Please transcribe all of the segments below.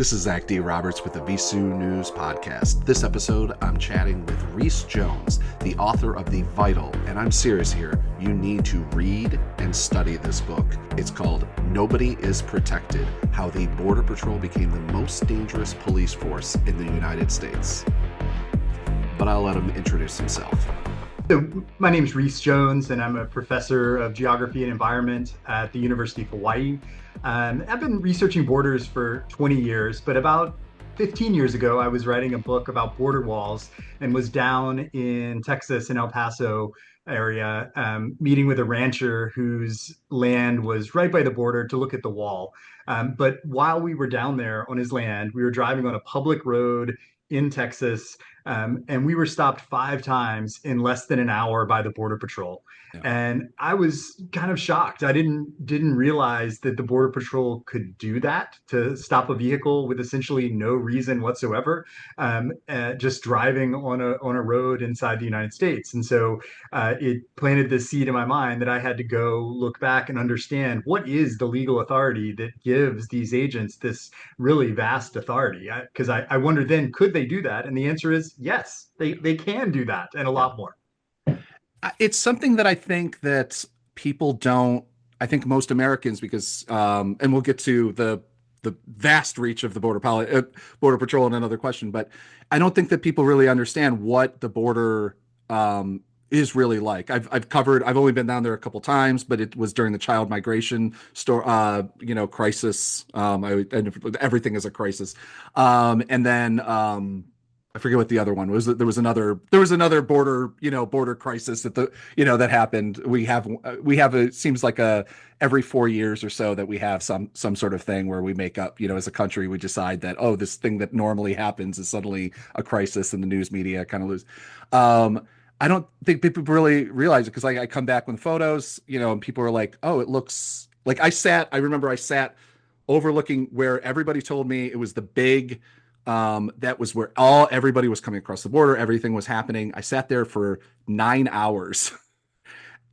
This is Zach D. Roberts with the VisuNews podcast. This episode, I'm chatting with Reece Jones, the author of The Vital, and I'm serious here. You need to read and study this book. It's called Nobody is Protected: How the Border Patrol Became the Most Dangerous Police Force in the United States. But I'll let him introduce himself. So my name is Reece Jones, and I'm a professor of geography and environment at the University of Hawaii. I've been researching borders for 20 years, but about 15 years ago, I was writing a book about border walls and was down in Texas, in El Paso area, meeting with a rancher whose land was right by the border to look at the wall. But while we were down there on his land, we were driving on a public road in Texas, and we were stopped 5 times in less than an hour by the Border Patrol. Yeah. And I was kind of shocked. I didn't realize that the Border Patrol could do that, to stop a vehicle with essentially no reason whatsoever, just driving on a road inside the United States. And so it planted this seed in my mind that I had to go look back and understand what is the legal authority that gives these agents this really vast authority. Because I wondered then, could they do that? And the answer is yes, they can do that and a lot more. It's something that I think that people don't, I think most Americans, because, and we'll get to the vast reach of the Border Patrol in another question, but I don't think that people really understand what the border is really like. I've only been down there a couple times, but it was during the child migration crisis. And everything is a crisis. And then I forget what the other one was. There was another border crisis that happened. We have it seems like every 4 years or so that we have some sort of thing where we make up, as a country, we decide that, oh, this thing that normally happens is suddenly a crisis, and the news media kind of lose. I don't think people really realize it, because I come back with photos, and people are like, oh, it looks like I remember I sat overlooking where everybody told me it was the big, that was where everybody was coming across the border. Everything was happening. I sat there for 9 hours.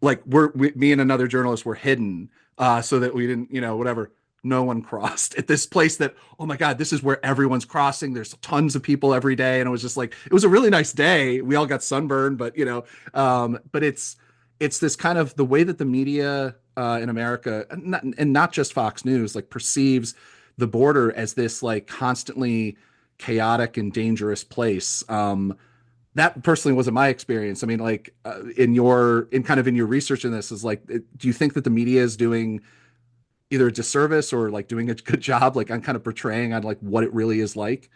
Like me and another journalist were hidden, so that we didn't, whatever. No one crossed at this place that, oh my God, this is where everyone's crossing. There's tons of people every day. And it was just like, it was a really nice day. We all got sunburned, but but it's this kind of the way that the media in America, and not just Fox News, like perceives the border as this like constantly chaotic and dangerous place. That personally wasn't my experience. I mean, like in your research in this, is like, do you think that the media is doing either a disservice or like doing a good job, like on kind of portraying on like what it really is like?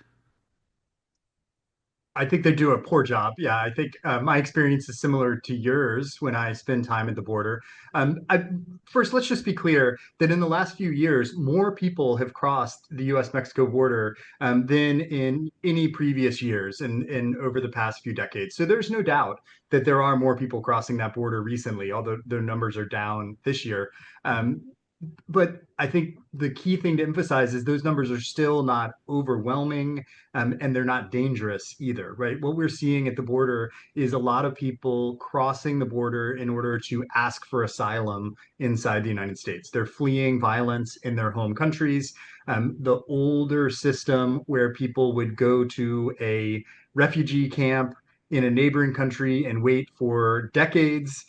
I think they do a poor job. Yeah, I think my experience is similar to yours when I spend time at the border. First, let's just be clear that in the last few years, more people have crossed the U.S.-Mexico border than in any previous years and over the past few decades. So there's no doubt that there are more people crossing that border recently, although the numbers are down this year. But I think the key thing to emphasize is those numbers are still not overwhelming, and they're not dangerous either, right? What we're seeing at the border is a lot of people crossing the border in order to ask for asylum inside the United States. They're fleeing violence in their home countries. The older system where people would go to a refugee camp in a neighboring country and wait for decades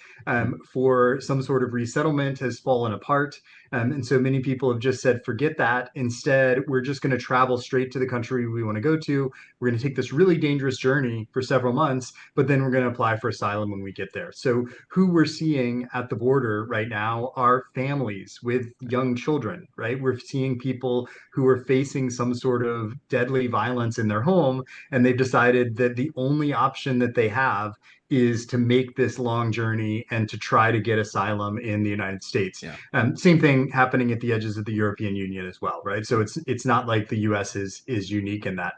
for some sort of resettlement has fallen apart. And so many people have just said, forget that. Instead, we're just going to travel straight to the country we want to go to. We're going to take this really dangerous journey for several months, but then we're going to apply for asylum when we get there. So who we're seeing at the border right now are families with young children, right? We're seeing people who are facing some sort of deadly violence in their home, and they've decided that the only option that they have is to make this long journey and to try to get asylum in the United States. Yeah. Same thing happening at the edges of the European Union as well, right? So it's not like the U.S. is unique in that.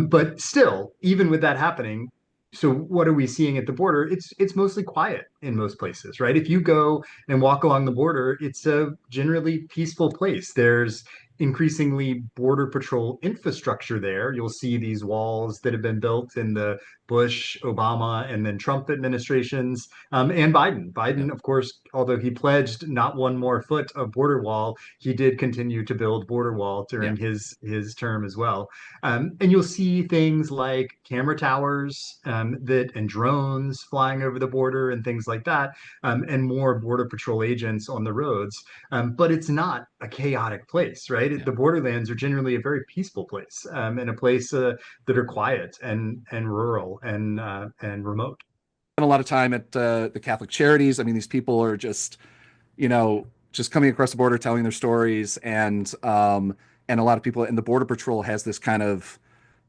But still, even with that happening, so what are we seeing at the border? It's mostly quiet in most places, right? If you go and walk along the border, it's a generally peaceful place. There's increasingly border patrol infrastructure there. You'll see these walls that have been built in the Bush, Obama, and then Trump administrations, and Biden. Yeah. Biden, of course, although he pledged not one more foot of border wall, he did continue to build border wall Yeah. during his term as well. And you'll see things like camera towers that and drones flying over the border and things like that, and more border patrol agents on the roads. But it's not a chaotic place, right? Yeah. The borderlands are generally a very peaceful place, and a place that are quiet and rural and remote. Spent a lot of time at the Catholic Charities. I mean, these people are just, just coming across the border, telling their stories, and a lot of people, and the Border Patrol has this kind of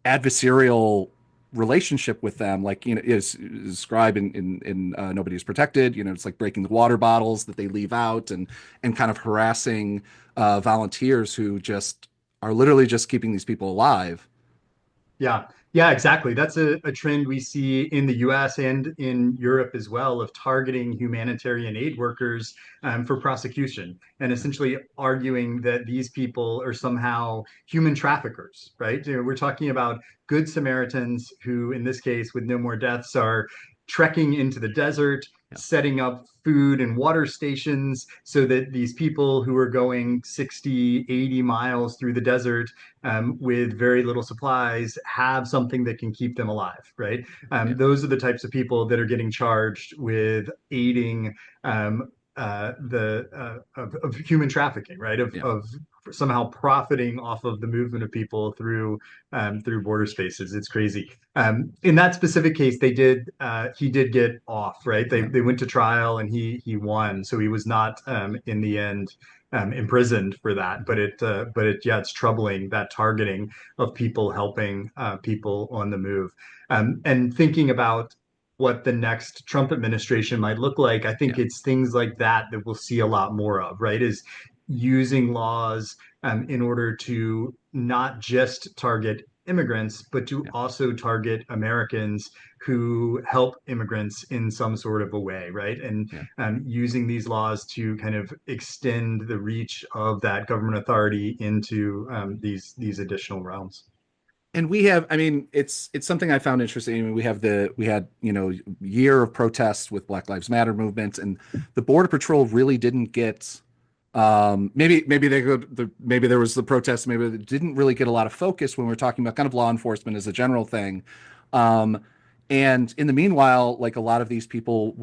adversarial relationship with them, like is described in Nobody is Protected. It's like breaking the water bottles that they leave out, and kind of harassing volunteers who just are literally just keeping these people alive. Yeah, yeah, exactly. That's a trend we see in the US and in Europe as well of targeting humanitarian aid workers for prosecution and essentially arguing that these people are somehow human traffickers, right? We're talking about good Samaritans who, in this case, with no more deaths, are trekking into the desert, Yeah. setting up food and water stations so that these people who are going 60, 80 miles through the desert with very little supplies have something that can keep them alive, right? Yeah. Those are the types of people that are getting charged with aiding of human trafficking, right? Yeah. Of somehow profiting off of the movement of people through border spaces. It's crazy. In that specific case, he did get off, right? They Yeah. they went to trial and he won, so he was not in the end imprisoned for that. Yeah, it's troubling that targeting of people helping people on the move, and thinking about what the next Trump administration might look like. I think Yeah. it's things like that that we'll see a lot more of, right? Is using laws in order to not just target immigrants, but to Yeah. also target Americans who help immigrants in some sort of a way, right? And Yeah. using these laws to kind of extend the reach of that government authority into these additional realms. And we have, I mean, it's something I found interesting. I mean, we had, year of protests with Black Lives Matter movement, and the Border Patrol really didn't get, maybe they could, maybe there was the protests, maybe it didn't really get a lot of focus when we're talking about kind of law enforcement as a general thing. Um, and in the meanwhile, like a lot of these people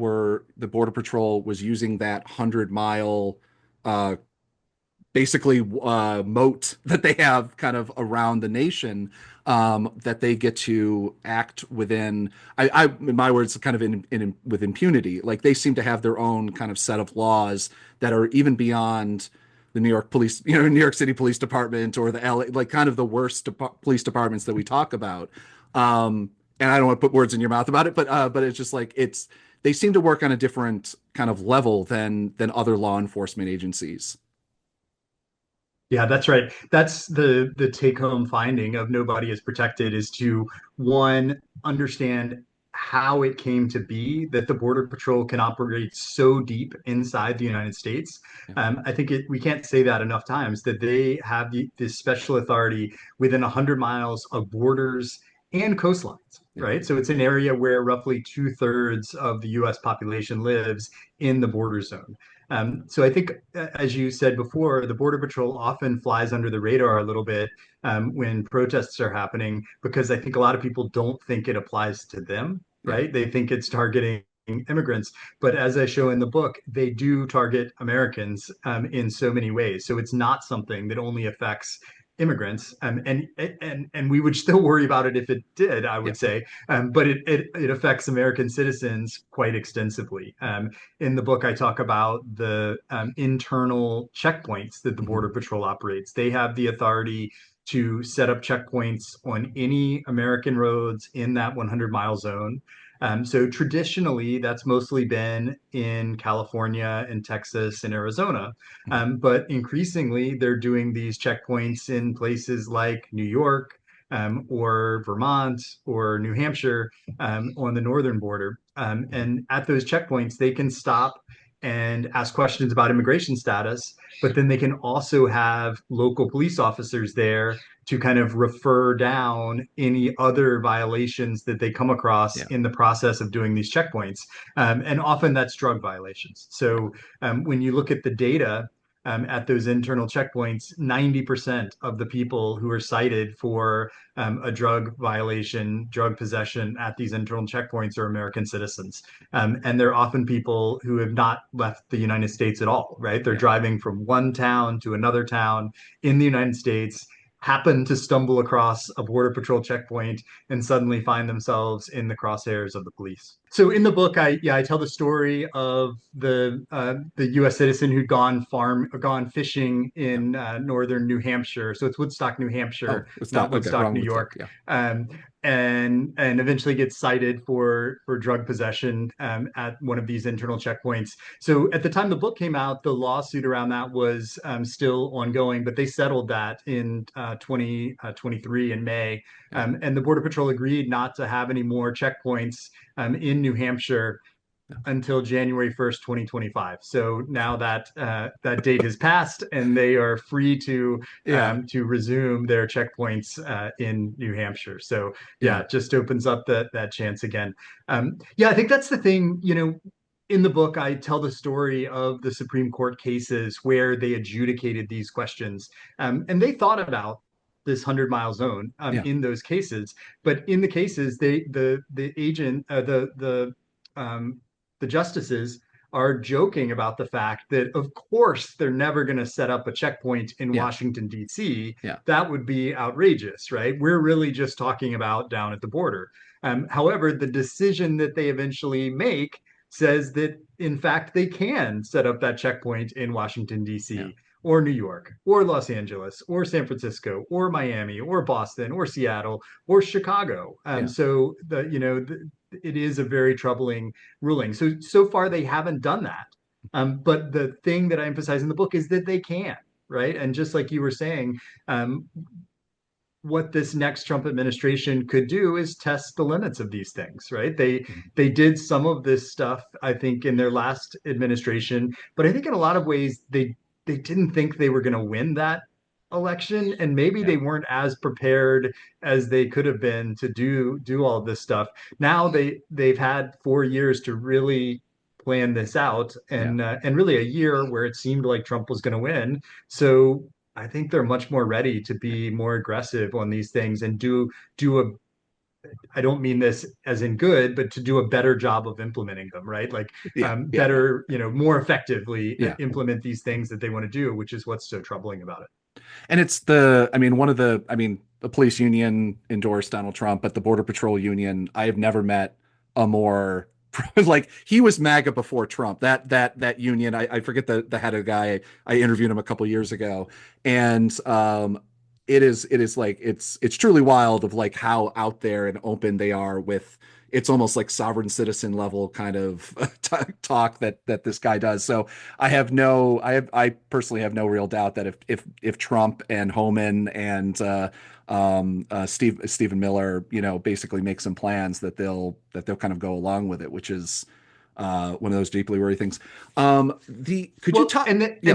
the Border Patrol was using that 100-mile uh basically moat that they have kind of around the nation, that they get to act within. In my words, kind of with impunity. Like they seem to have their own kind of set of laws that are even beyond the New York police, New York City Police Department or the LA, like kind of the worst police departments that we talk about. And I don't want to put words in your mouth about it, but it's just like they seem to work on a different kind of level than other law enforcement agencies. Yeah, that's right. That's the take home finding of Nobody is Protected is to one understand how it came to be that the Border Patrol can operate so deep inside the United States. Yeah. I think we can't say that enough times that they have this special authority within 100 miles of borders and coastlines, Yeah. right? So it's an area where roughly two-thirds of the U.S. population lives in the border zone. So I think, as you said before, the Border Patrol often flies under the radar a little bit when protests are happening because I think a lot of people don't think it applies to them, Yeah. right? They think it's targeting immigrants, but as I show in the book, they do target Americans in so many ways. So it's not something that only affects immigrants, and we would still worry about it if it did, I Yeah. would say, but it affects American citizens quite extensively. In the book, I talk about the internal checkpoints that the Mhm. Border Patrol operates. They have the authority to set up checkpoints on any American roads in that 100-mile zone. So traditionally, that's mostly been in California and Texas and Arizona. Mhm. But increasingly, they're doing these checkpoints in places like New York, or Vermont or New Hampshire, on the northern border. Mhm. And at those checkpoints, they can stop and ask questions about immigration status, but then they can also have local police officers there to kind of refer down any other violations that they come across Yeah. in the process of doing these checkpoints. And often that's drug violations. So when you look at the data, at those internal checkpoints, 90% of the people who are cited for a drug violation, drug possession at these internal checkpoints are American citizens. And they're often people who have not left the United States at all, right? They're Yeah. driving from one town to another town in the United States, happen to stumble across a border patrol checkpoint and suddenly find themselves in the crosshairs of the police. So in the book, I tell the story of the U.S. citizen who'd gone fishing Yeah. in northern New Hampshire. So it's Woodstock, New Hampshire, Oh, it's not not okay. Woodstock, Wrong New with Doug. York. Yeah. Um, and eventually gets cited for drug possession at one of these internal checkpoints. So at the time the book came out, the lawsuit around that was still ongoing, but they settled that in 2023 in May. Yeah. And the Border Patrol agreed not to have any more checkpoints in New Hampshire Yeah. until January 1st, 2025. So now that that date has passed, and they are free Yeah. to resume their checkpoints in New Hampshire. So yeah, Yeah. it just opens up that chance again. Yeah, I think that's the thing. In the book, I tell the story of the Supreme Court cases where they adjudicated these questions, and they thought about this 100-mile zone Yeah. in those cases. But in the cases, the agent um, the justices are joking about the fact that, of course, they're never going to set up a checkpoint in Yeah. Washington, D.C. Yeah. That would be outrageous, right? We're really just talking about down at the border. However, the decision that they eventually make says that, in fact, they can set up that checkpoint in Washington, Yeah. D.C. or New York or Los Angeles or San Francisco or Miami or Boston or Seattle or Chicago. Yeah. So it is a very troubling ruling. So far they haven't done that. But the thing that I emphasize in the book is that they can, right? And just like you were saying, um, what this next Trump administration could do is test the limits of these things, right? Mhm. They did some of this stuff, I think, in their last administration, but I think in a lot of ways they didn't think they were going to win that election, and maybe Yeah. they weren't as prepared as they could have been to do all this stuff. Now they've had 4 years to really plan this out, Yeah. and really a year where it seemed like Trump was going to win. So I think they're much more ready to Yeah. be more aggressive on these things and do a I don't mean this as in good, but to do a better job of implementing them, right? Like Yeah. Yeah. Yeah. better, more effectively Yeah. implement these things that they want to do, which is what's so troubling about it. And the police union endorsed Donald Trump, but the Border Patrol union, I have never met a more like he was MAGA before Trump. That union, I forget the head of the guy. I interviewed him a couple years ago, and it is like it's truly wild of like how out there and open they are with it's almost like sovereign citizen level kind of talk that this guy does. So I personally have no real doubt that if Trump and Homan and Stephen Miller, basically make some plans that they'll kind of go along with it, which is one of those deeply worry things. The could you Well, talk? and the, Yeah,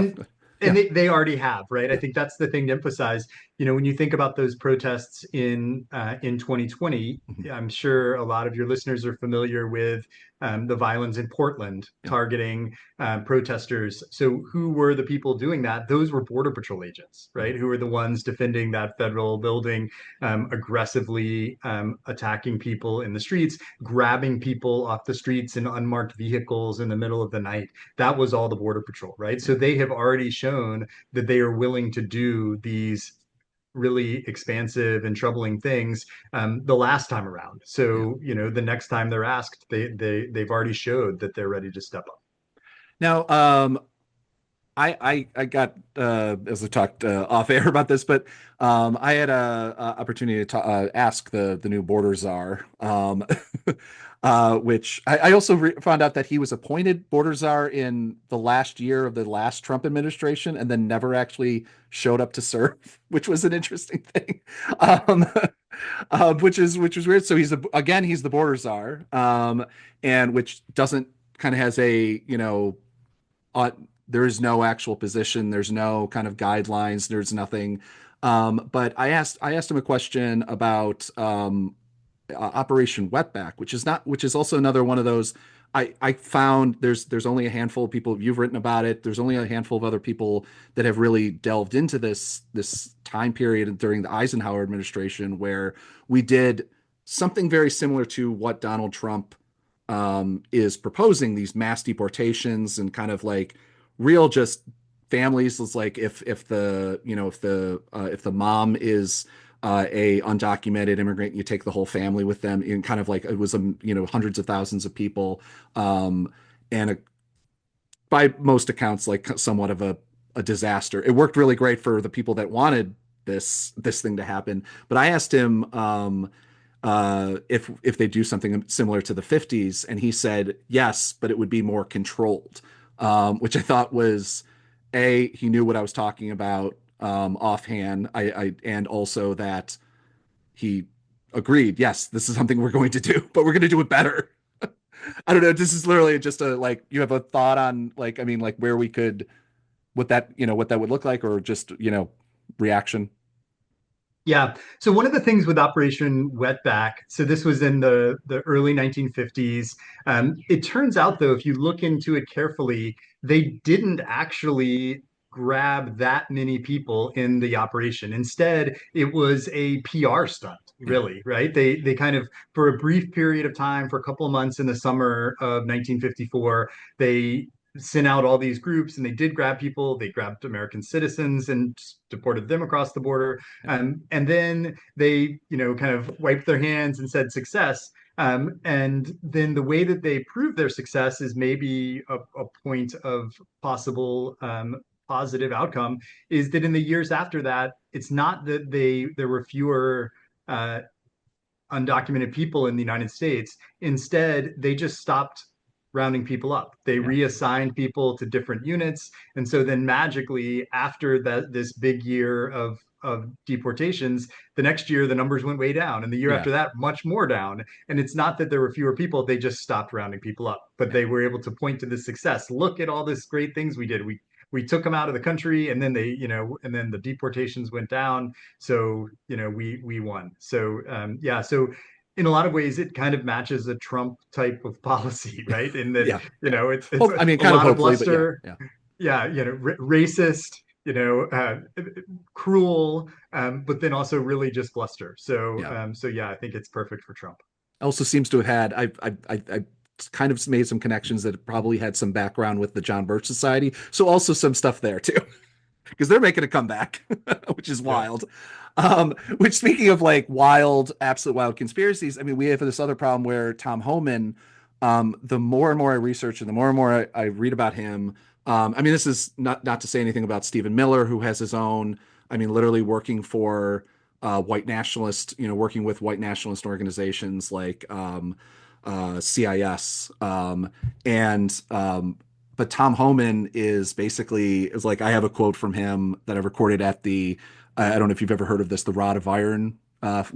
and yeah, they already have, right? I yeah, think that's the thing to emphasize. When you think about those protests in 2020, mhm, I'm sure a lot of your listeners are familiar with the violence in Portland yeah, targeting protesters. So who were the people doing that? Those were Border Patrol agents, mhm, right? Who were the ones defending that federal building, aggressively attacking people in the streets, grabbing people off the streets in unmarked vehicles in the middle of the night. That was all the Border Patrol, right? So yeah, they have already shown that they are willing to do these really expansive and troubling things the last time around. yeah. So the next time they're asked, they've already showed that they're ready to step up. Now, I got as I talked off air about this, but I had a opportunity to ask the new border czar, which I also found out that he was appointed border czar in the last year of the last Trump administration, and then never actually showed up to serve, which was an interesting thing, um, which is weird. So he's the border czar, and which doesn't kind of has a there is no actual position. There's no kind of guidelines. There's nothing. But I asked him a question about Operation Wetback, which is also another one of those. I found there's only a handful of people. You've written about it. There's only a handful of other people that have really delved into this time period during the Eisenhower administration where we did something very similar to what Donald Trump is proposing, these mass deportations and kind of like real just families. It's like if the if the mom is a undocumented immigrant, you take the whole family with them, in kind of like it was hundreds of thousands of people, and by most accounts like somewhat of a disaster. It worked really great for the people that wanted this thing to happen. But I asked him if they do something similar to the 50s, and he said yes, but it would be more controlled, which I thought was he knew what I was talking about offhand. And also that he agreed, yes, this is something we're going to do, but we're going to do it better. I don't know. This is literally just a like you have a thought on like I mean like where we could what that would look like or just reaction. Yeah. So one of the things with Operation Wetback, so this was in the early 1950s. It turns out, though, if you look into it carefully, they didn't actually grab that many people in the operation. Instead, it was a PR stunt, Yeah. really, right? They kind of, for a brief period of time, for a couple of months in the summer of 1954, they sent out all these groups and they did grab people. They grabbed American citizens and deported them across the border. Yeah. And then they, kind of wiped their hands and said success. And then the way that they prove their success is maybe a point of possible positive outcome is that in the years after that, it's not that there were fewer undocumented people in the United States. Instead, they just stopped rounding people up. They Yeah. reassigned people to different units. And so then magically, after this big year of deportations, the next year the numbers went way down. And the year Yeah. after that, much more down. And it's not that there were fewer people, they just stopped rounding people up. But Yeah. they were able to point to this success. Look at all this great things we did. We took them out of the country and then and then the deportations went down. So, we won. So yeah, so in a lot of ways, it kind of matches a Trump type of policy, right? In that, Yeah. Yeah. it's Hope, I mean, a kind of lot of hopefully, but yeah. bluster, Yeah. yeah, racist, cruel, but then also really just bluster. So, Yeah. so yeah, I think it's perfect for Trump. Also seems to have had I kind of made some connections that probably had some background with the John Birch Society. So also some stuff there too, because they're making a comeback, which is Yeah. wild. Which speaking of like absolute wild conspiracies, I mean, we have this other problem where Tom Homan, the more and more I research and the more and more I read about him, I mean, this is not to say anything about Stephen Miller, who has his own, I mean, literally working for white nationalist, working with white nationalist organizations like CIS. And but Tom Homan is like I have a quote from him that I recorded at the I don't know if you've ever heard of this, the Rod of Iron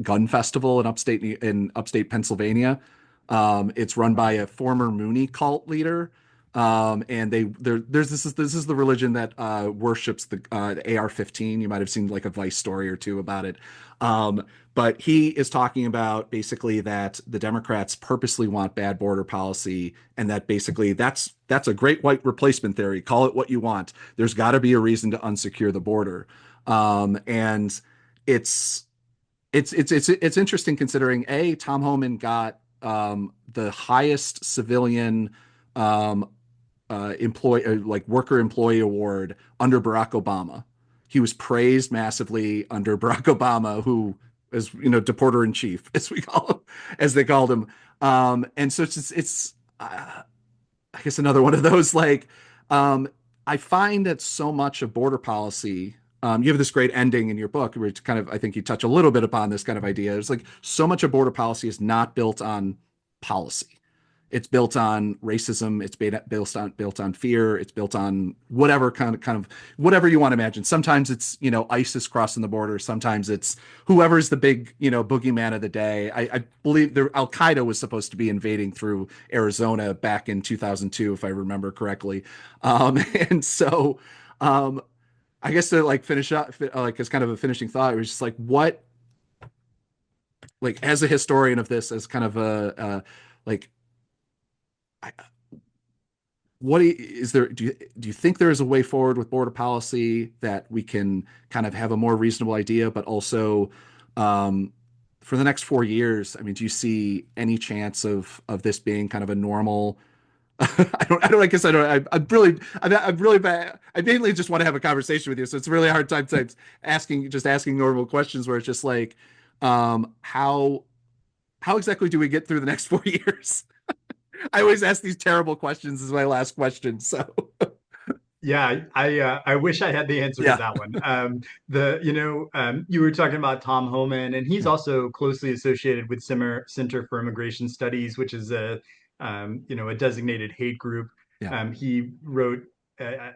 gun festival in upstate Pennsylvania. It's run by a former Mooney cult leader. And this is the religion that worships the AR-15. You might have seen like a Vice story or two about it. But he is talking about basically that the Democrats purposely want bad border policy, and that basically that's a great white replacement theory. Call it what you want. There's got to be a reason to unsecure the border, and it's it's interesting considering Tom Homan got the highest civilian um, like worker employee award under Barack Obama. He was praised massively under Barack Obama, who is deporter in chief, as we call him, as they called him. And so it's I guess another one of those like I find that so much of border policy. You have this great ending in your book where it's kind of, I think you touch a little bit upon this kind of idea. It's like so much of border policy is not built on policy. it's built on racism, it's built on fear, it's built on whatever kind of whatever you want to imagine. Sometimes it's, ISIS crossing the border, sometimes it's whoever's the big, boogeyman of the day. I believe Al Qaeda was supposed to be invading through Arizona back in 2002, if I remember correctly. And so I guess to like finish up, like as kind of a finishing thought, it was just like what, like as a historian of this, as kind of like I, is there, do you think there is a way forward with border policy that we can kind of have a more reasonable idea, but also um, for the next 4 years, I mean, do you see any chance of this being kind of a normal? I guess I don't. I'm really bad. I mainly just want to have a conversation with you, so it's a really hard time types asking normal questions where it's just like, how exactly do we get through the next 4 years? I always ask these terrible questions as my last question. So Yeah, I wish I had the answer to yeah, that one. You were talking about Tom Homan, and he's yeah, also closely associated with Center for Immigration Studies, which is a designated hate group. yeah, He wrote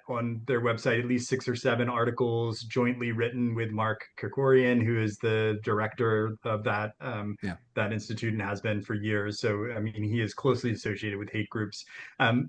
on their website at least 6 or 7 articles jointly written with Mark Kerkorian, who is the director of yeah, that institute and has been for years. So, I mean, he is closely associated with hate groups.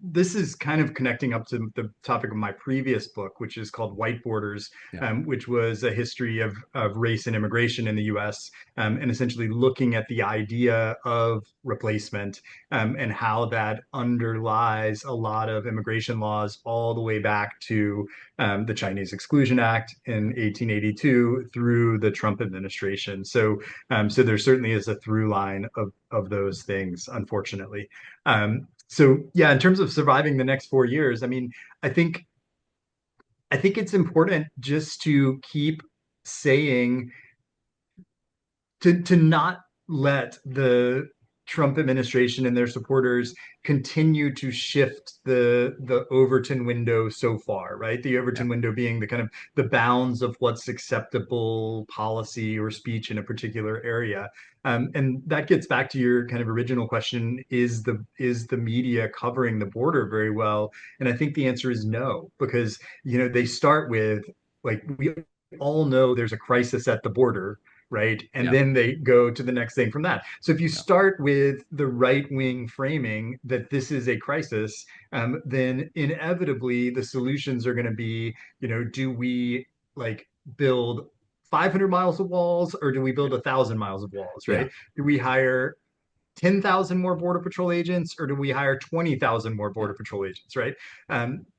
This is kind of connecting up to the topic of my previous book, which is called White Borders, yeah, which was a history of race and immigration in the US, and essentially looking at the idea of replacement, and how that underlies a lot of immigration laws all the way back to the Chinese Exclusion Act in 1882 through the Trump administration. So there certainly is a through line of those things, unfortunately. So yeah, in terms of surviving the next 4 years, I mean, I think I think it's important just to keep saying to not let the Trump administration and their supporters continue to shift the Overton window so far, right? The yeah, Overton window being the kind of the bounds of what's acceptable policy or speech in a particular area. And that gets back to your kind of original question, is the media covering the border very well? And I think the answer is no, because they start with, like, we all know there's a crisis at the border, right? And yeah, then they go to the next thing from that. So if you yeah, start with the right wing framing that this is a crisis, then inevitably the solutions are going to be, do we like build 500 miles of walls, or do we build 1,000 miles of walls, yeah, right? Do we hire 10,000 more Border Patrol agents, or do we hire 20,000 more yeah, Border Patrol agents, right?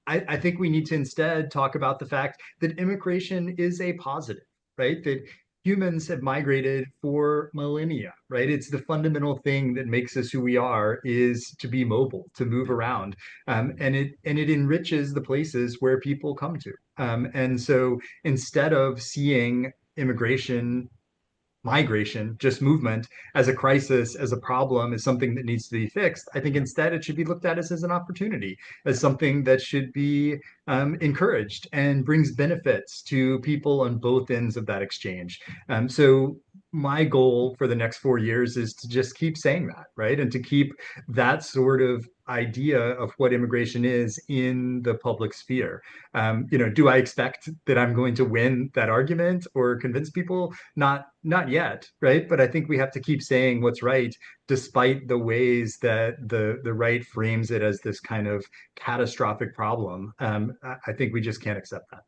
I think we need to instead talk about the fact that immigration is a positive, right? That humans have migrated for millennia, right? It's the fundamental thing that makes us who we are, is to be mobile, to move yeah, around, and it enriches the places where people come to. And so instead of seeing immigration, migration, just movement, as a crisis, as a problem, as something that needs to be fixed, I think yeah, instead it should be looked at as an opportunity, as something that should be encouraged and brings benefits to people on both ends of that exchange. So my goal for the next 4 years is to just keep saying that, right? And to keep that sort of idea of what immigration is in the public sphere. Do I expect that I'm going to win that argument or convince people? Not yet, right? But I think we have to keep saying what's right, despite the ways that the right frames it as this kind of catastrophic problem. I think we just can't accept that.